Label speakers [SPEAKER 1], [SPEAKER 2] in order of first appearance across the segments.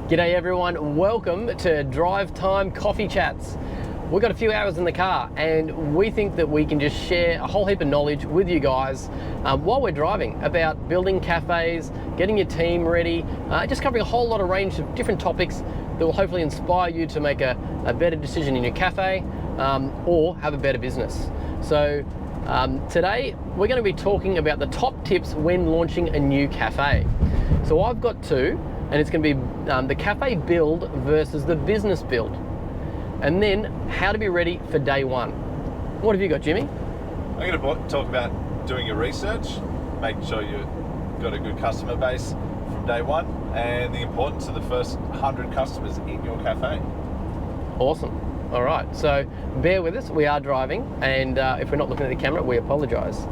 [SPEAKER 1] G'day everyone, welcome to Drive Time Coffee Chats. We've got a few hours in the car and we think that we can just share a whole heap of knowledge with you guys while we're driving about building cafes, getting your team ready, just covering a whole lot of range of different topics that will hopefully inspire you to make a better decision in your cafe or have a better business. So today we're going to be talking about the top tips when launching a new cafe. So I've got two, and it's going to be the cafe build versus the business build. And then how to be ready for day one. What have you got, Jimmy?
[SPEAKER 2] I'm going to talk about doing your research, making sure you've got a good customer base from day one, and the importance of the first 100 customers in your cafe.
[SPEAKER 1] Awesome. All right, so bear with us. We are driving, and if we're not looking at the camera, we apologize.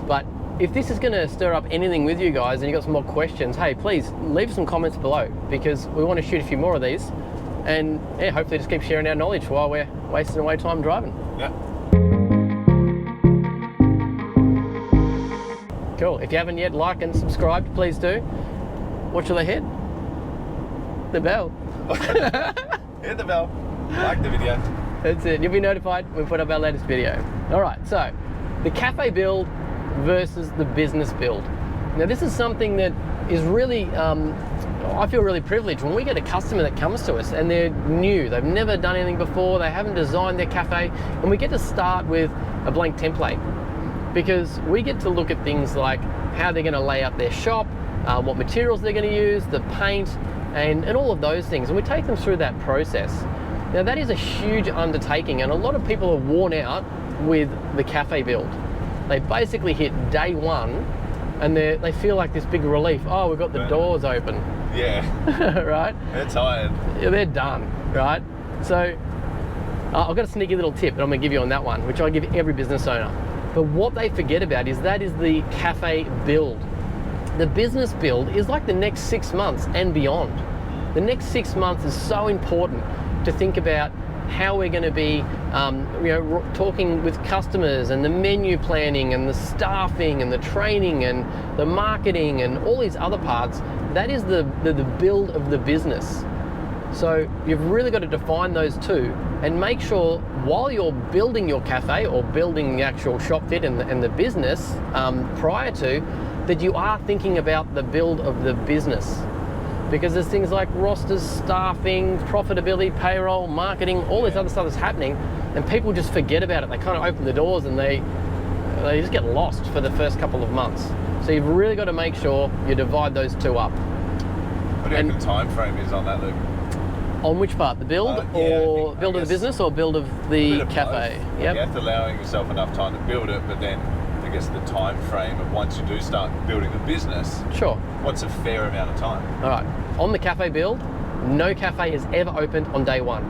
[SPEAKER 1] But if this is going to stir up anything with you guys and you've got some more questions, hey, please leave some comments below, because we want to shoot a few more of these and yeah, hopefully just keep sharing our knowledge while we're wasting away time driving.
[SPEAKER 2] Yeah.
[SPEAKER 1] Cool. If you haven't yet liked and subscribed, please do. What should they hit? The bell.
[SPEAKER 2] Hit the bell. Like the video.
[SPEAKER 1] That's it. You'll be notified when we put up our latest video. All right, so the cafe build versus the business build. Now this is something that is really, I feel really privileged when we get a customer that comes to us and they're new, they've never done anything before, they haven't designed their cafe, and we get to start with a blank template, because we get to look at things like how they're going to lay out their shop, what materials they're going to use, the paint, and all of those things, and we take them through that process. Now that is a huge undertaking, and a lot of people are worn out with the cafe build. They basically hit day one and they feel like this big relief. Oh, we've got the doors open.
[SPEAKER 2] Yeah.
[SPEAKER 1] Right?
[SPEAKER 2] They're tired.
[SPEAKER 1] Yeah, they're done, right? So I've got a sneaky little tip that I'm gonna give you on that one, which I give every business owner. But what they forget about is that is the cafe build. The business build is like the next 6 months and beyond. The next 6 months is so important to think about how we're going to be talking with customers, and the menu planning and the staffing and the training and the marketing and all these other parts. That is the build of the business. So you've really got to define those two and make sure while you're building your cafe or building the actual shop fit and the business prior to, that you are thinking about the build of the business. Because there's things like rosters, staffing, profitability, payroll, marketing, all this other stuff that's happening, and people just forget about it. They kind of open the doors and they just get lost for the first couple of months. So you've really got to make sure you divide those two up.
[SPEAKER 2] What do you think the time frame is on that, Luke?
[SPEAKER 1] On which part? The build or build of the business or build of the cafe?
[SPEAKER 2] Yep. You have to allow yourself enough time to build it, but then I guess the time frame of once you do start building the business. Sure. What's a fair amount of time?
[SPEAKER 1] All right. On the cafe build, no cafe has ever opened on day one.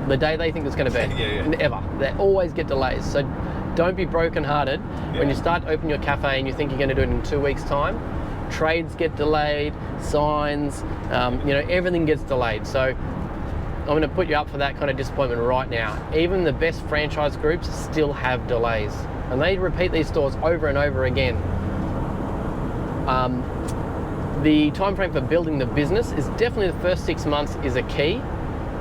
[SPEAKER 1] The day they think it's going to be. Ever. They always get delays. So don't be brokenhearted when you start to open your cafe and you think you're going to do it in 2 weeks' time. Trades get delayed, signs, everything gets delayed. So I'm going to put you up for that kind of disappointment right now. Even the best franchise groups still have delays, and they repeat these stores over and over again. The time frame for building the business is definitely the first 6 months is a key,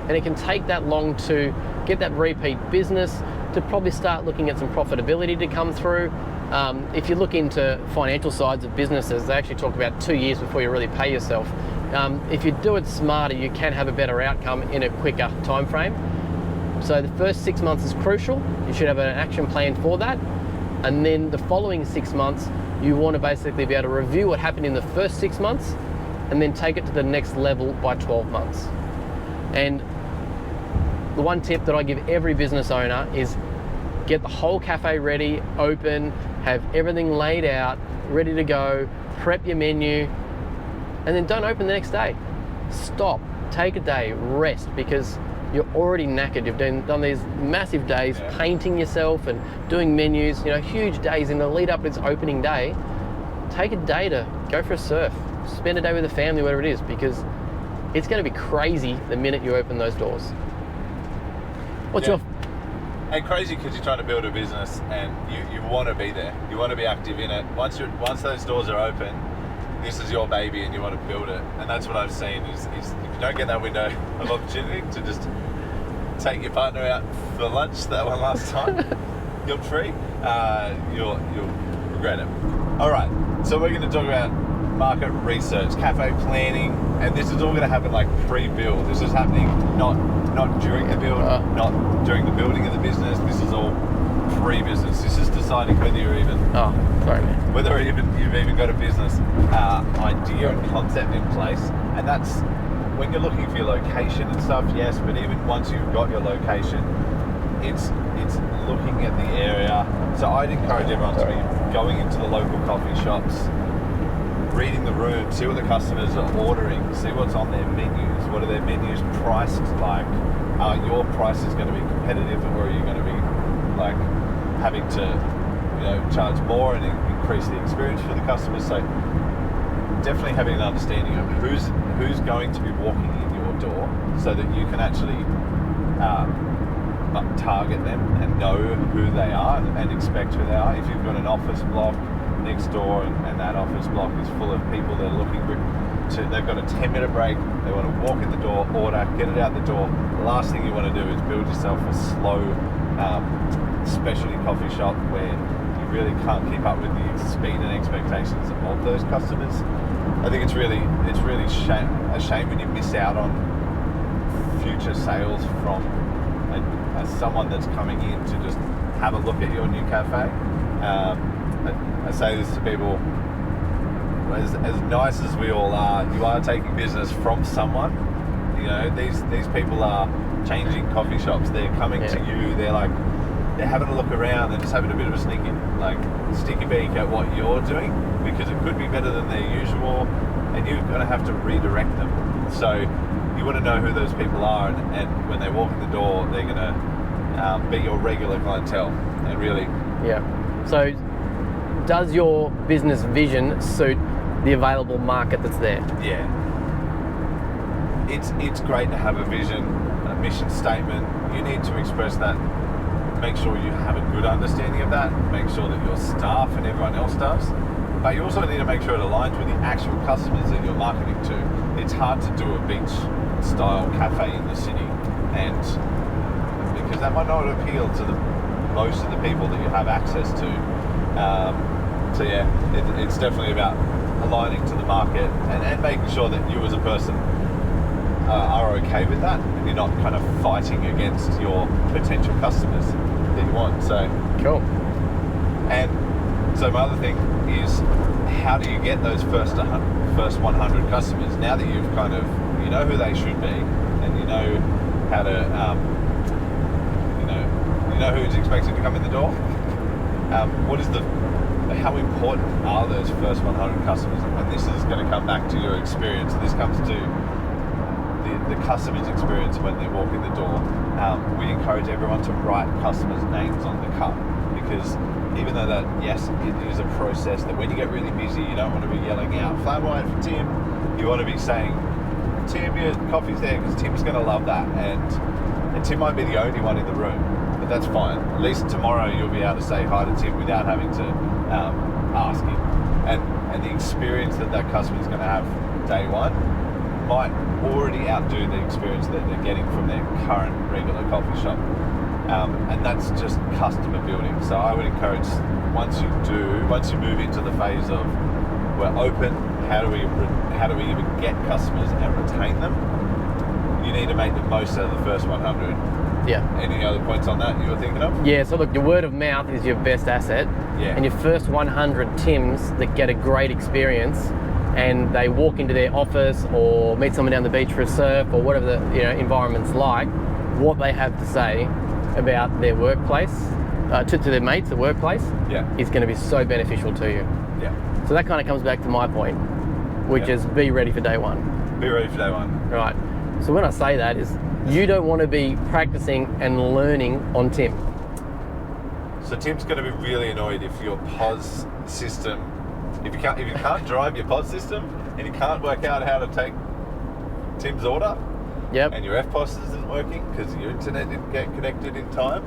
[SPEAKER 1] and it can take that long to get that repeat business, to probably start looking at some profitability to come through. If you look into financial sides of businesses, they actually talk about 2 years before you really pay yourself. If you do it smarter, you can have a better outcome in a quicker time frame. So the first 6 months is crucial. You should have an action plan for that. And then the following 6 months, you want to basically be able to review what happened in the first 6 months and then take it to the next level by 12 months. And the one tip that I give every business owner is get the whole cafe ready, open, have everything laid out, ready to go, prep your menu, and then don't open the next day. Stop, take a day, rest, because you're already knackered. You've done these massive days painting yourself and doing menus, huge days in the lead up to its opening day. Take a day to go for a surf, spend a day with the family, whatever it is, because it's going to be crazy the minute you open those doors. What's your...
[SPEAKER 2] And crazy because you're trying to build a business and you want to be there. You want to be active in it. Once those doors are open, this is your baby and you want to build it. And that's what I've seen is if you don't get that window of opportunity to just take your partner out for lunch that one last time, guilt-free, you'll regret it. All right, so we're going to talk about market research, cafe planning, and this is all going to happen like pre-build. This is happening not during the build, not during the building of the business. This is all pre-business. This is deciding whether you're even whether you've even got a business idea and concept in place. And that's when you're looking for your location and stuff, yes, but even once you've got your location, it's looking at the area. So I'd encourage everyone to be going into the local coffee shops, reading the room, see what the customers are ordering, see what's on their menus, what are their menus priced like, are your prices going to be competitive, or are you going to be like having to charge more and increase the experience for the customers? So definitely having an understanding of who's going to be walking in your door so that you can actually target them and know who they are and expect who they are. If you've got an office block next door and that office block is full of people that are looking they've got a 10-minute break, they want to walk in the door, order, get it out the door. The last thing you want to do is build yourself a slow specialty coffee shop where you really can't keep up with the speed and expectations of those customers. I think it's really a shame when you miss out on future sales from someone that's coming in to just have a look at your new cafe. I say this to people, as nice as we all are, you are taking business from someone. These people are changing coffee shops. They're coming to you. They're having a look around. They're just having a bit of a sticky beak at what you're doing, because it could be better than their usual, and you're going to have to redirect them. So you want to know who those people are, and when they walk in the door, they're going to be your regular clientele, and really.
[SPEAKER 1] Yeah. So does your business vision suit the available market that's there?
[SPEAKER 2] Yeah. It's great to have a vision, a mission statement. You need to express that. Make sure you have a good understanding of that. Make sure that your staff and everyone else does. But you also need to make sure it aligns with the actual customers that you're marketing to. It's hard to do a beach-style cafe in the city, and because that might not appeal to most of the people that you have access to. So yeah, it's definitely about aligning to the market and making sure that you as a person are okay with that, and you're not kind of fighting against your potential customers that you want. So
[SPEAKER 1] cool.
[SPEAKER 2] And so my other thing is, how do you get those first 100 customers? Now that you've kind of, you know who they should be, and you know how to, you know who's expected to come in the door. How important are those first 100 customers? And this is going to come back to your experience. This comes to the customer's experience when they walk in the door. We encourage everyone to write customers' names on the cup, because even though that, yes, it is a process that when you get really busy, you don't want to be yelling out flat white for Tim. You want to be saying, Tim, your coffee's there, because Tim's going to love that. And Tim might be the only one in the room, but that's fine. At least tomorrow you'll be able to say hi to Tim without having to ask him. And the experience that customer's going to have day one might already outdo the experience that they're getting from their current regular coffee shop. And that's just customer building. So I would encourage, once you move into the phase of we're open, how do we even get customers and retain them? You need to make the most out of the first 100.
[SPEAKER 1] Yeah.
[SPEAKER 2] Any other points on that you were thinking of?
[SPEAKER 1] Yeah, so look, your word of mouth is your best asset.
[SPEAKER 2] Yeah.
[SPEAKER 1] And your first 100 Tims that get a great experience, and they walk into their office or meet someone down the beach for a surf or whatever the environment's like, what they have to say about their workplace, to their mates at workplace, is going to be so beneficial to you.
[SPEAKER 2] Yeah.
[SPEAKER 1] So that kind of comes back to my point, which is be ready for day one.
[SPEAKER 2] Be ready for day one.
[SPEAKER 1] Right. So when I say that is, you don't want to be practicing and learning on Tim.
[SPEAKER 2] So Tim's going to be really annoyed if your POS system, if you can't drive your POS system and you can't work out how to take Tim's order, and your FPOS isn't working because your internet didn't get connected in time,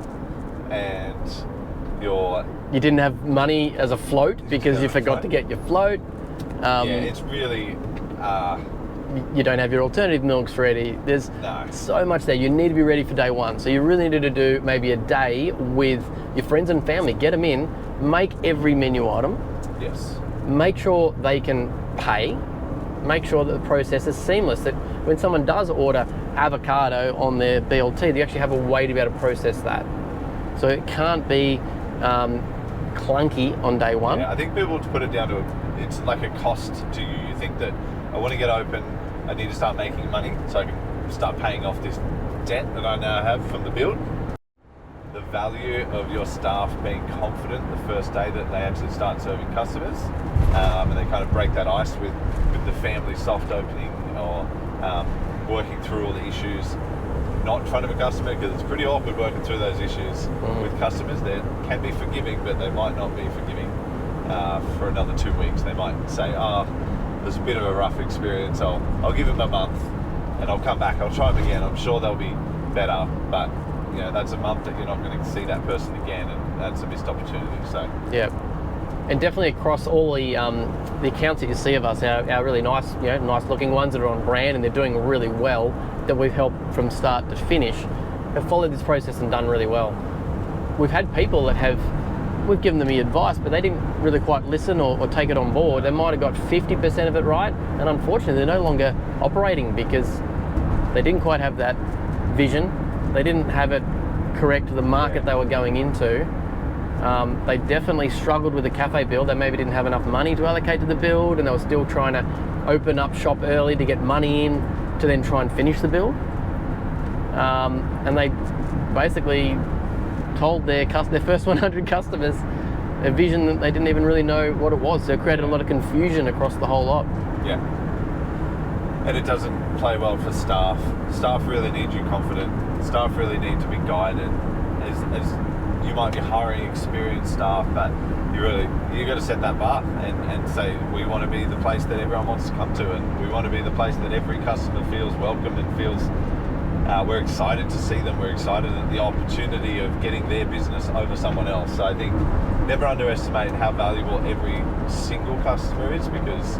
[SPEAKER 2] and you didn't
[SPEAKER 1] have money as a float because you forgot to get your float.
[SPEAKER 2] Yeah, it's really.
[SPEAKER 1] You don't have your alternative milks ready. There's
[SPEAKER 2] No.
[SPEAKER 1] so much there. You need to be ready for day one. So you really need to do maybe a day with your friends and family. Get them in, make every menu item,
[SPEAKER 2] Yes.
[SPEAKER 1] make sure they can pay, make sure that the process is seamless, that when someone does order avocado on their BLT, they actually have a way to be able to process that. So it can't be clunky on day one.
[SPEAKER 2] Yeah, I think people put it down to it's like a cost to you. You think that I want to get open, I need to start making money so I can start paying off this debt that I now have from the build. The value of your staff being confident the first day that they actually start serving customers, and they kind of break that ice with the family soft opening or working through all the issues, not in front of a customer, because it's pretty awkward working through those issues with customers. They can be forgiving, but they might not be forgiving for another 2 weeks. They might say, there's a bit of a rough experience, I'll give them a month and I'll come back, I'll try them again, I'm sure they'll be better, but you know, that's a month that you're not going to see that person again, and that's a missed opportunity. So
[SPEAKER 1] yeah, and definitely across all the accounts that you see of us, our really nice, nice looking ones that are on brand and they're doing really well, that we've helped from start to finish, have followed this process and done really well. We've had people that we've given them the advice, but they didn't really quite listen or take it on board. They might have got 50% of it right, and unfortunately they're no longer operating because they didn't quite have that vision. They didn't have it correct to the market they were going into. They definitely struggled with the cafe build. They maybe didn't have enough money to allocate to the build, and they were still trying to open up shop early to get money in to then try and finish the build. And they basically told their first 100 customers a vision that they didn't even really know what it was. So it created a lot of confusion across the whole lot.
[SPEAKER 2] yeah, and it doesn't play well for staff. Staff really need you confident. Staff really need to be guided. As you might be hiring experienced staff, but you got to set that bar and say, we want to be the place that everyone wants to come to, and we want to be the place that every customer feels welcome and feels we're excited to see them. We're excited at the opportunity of getting their business over someone else. So I think never underestimate how valuable every single customer is, because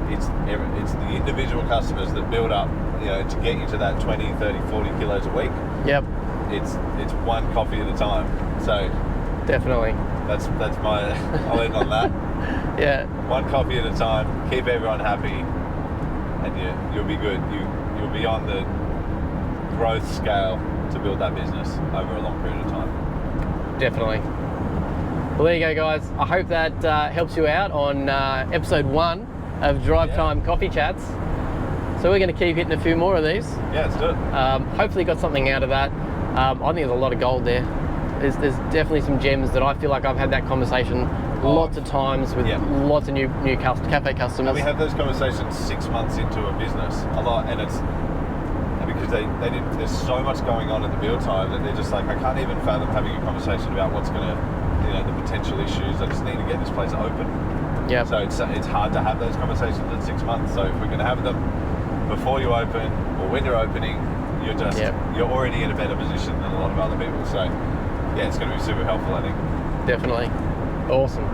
[SPEAKER 2] it's the individual customers that build up, to get you to that 20, 30, 40 kilos a week.
[SPEAKER 1] Yep.
[SPEAKER 2] It's one coffee at a time. So
[SPEAKER 1] definitely.
[SPEAKER 2] That's my I'll end on that.
[SPEAKER 1] Yeah.
[SPEAKER 2] One coffee at a time, keep everyone happy, and you'll be good. You'll be on the growth scale to build that business over a long period of time.
[SPEAKER 1] Definitely. Well, there you go, guys. I hope that helps you out on episode 1 of Drive Time Coffee Chats. So we're going to keep hitting a few more of these.
[SPEAKER 2] Yeah, let's do it.
[SPEAKER 1] Hopefully you got something out of that. I think there's a lot of gold there. There's definitely some gems that I feel like I've had that conversation lots of times with lots of new cafe customers.
[SPEAKER 2] And we have those conversations 6 months into a business a lot, and it's because there's so much going on at the build time that they're just like, I can't even fathom having a conversation about what's going to, the potential issues. I just need to get this place open.
[SPEAKER 1] Yeah.
[SPEAKER 2] So it's hard to have those conversations in 6 months. So if we're going to have them before you open or when you're opening, you're already in a better position than a lot of other people. So yeah, it's going to be super helpful, I think.
[SPEAKER 1] Definitely. Awesome.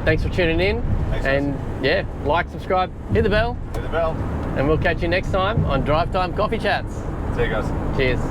[SPEAKER 1] Thanks for tuning in.
[SPEAKER 2] Thanks,
[SPEAKER 1] and like, subscribe, hit the bell.
[SPEAKER 2] Hit the bell.
[SPEAKER 1] And we'll catch you next time on Drive Time Coffee Chats.
[SPEAKER 2] See you guys.
[SPEAKER 1] Cheers.